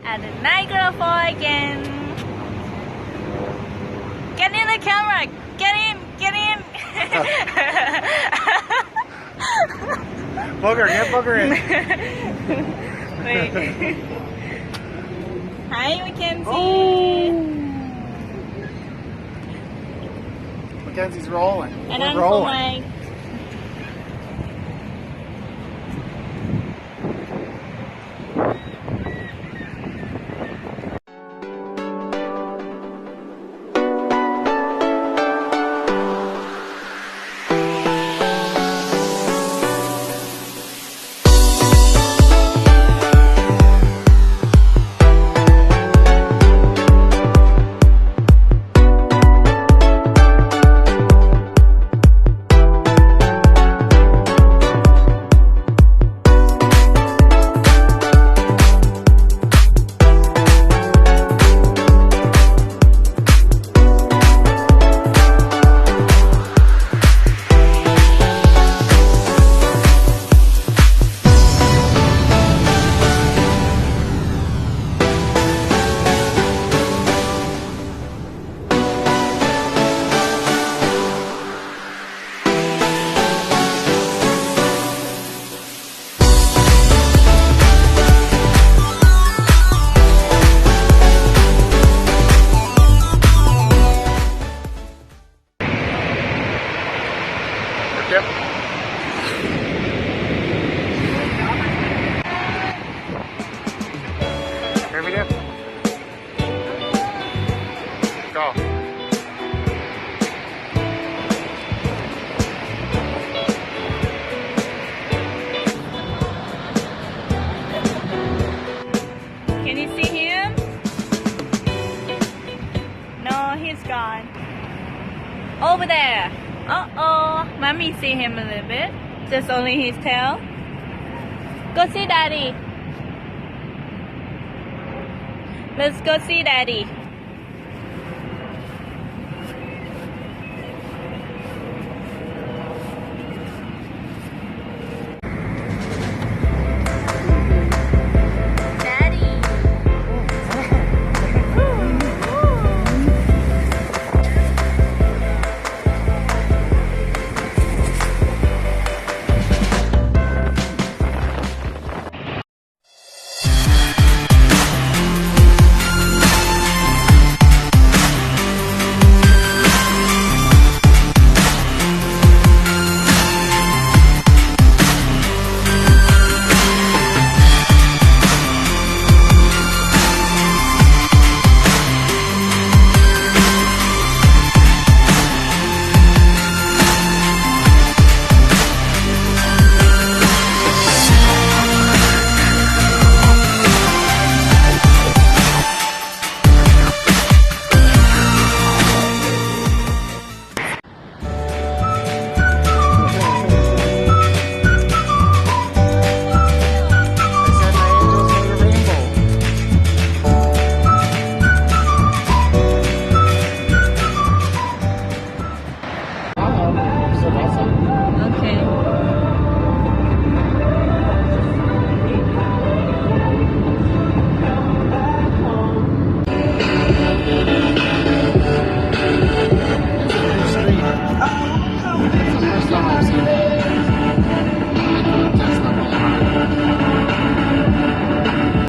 at the Niagara Falls again. Get in the camera. Get in. Booger, get booger in. Wait. Hi, Mackenzie. Mackenzie's rolling. And We're I'm rolling. going. Yep. Here we go. Go. Can you see him? No, he's gone. Over there. Uh-oh. Mommy see him a little bit. Just only his tail. Go see Daddy. Let's go see Daddy.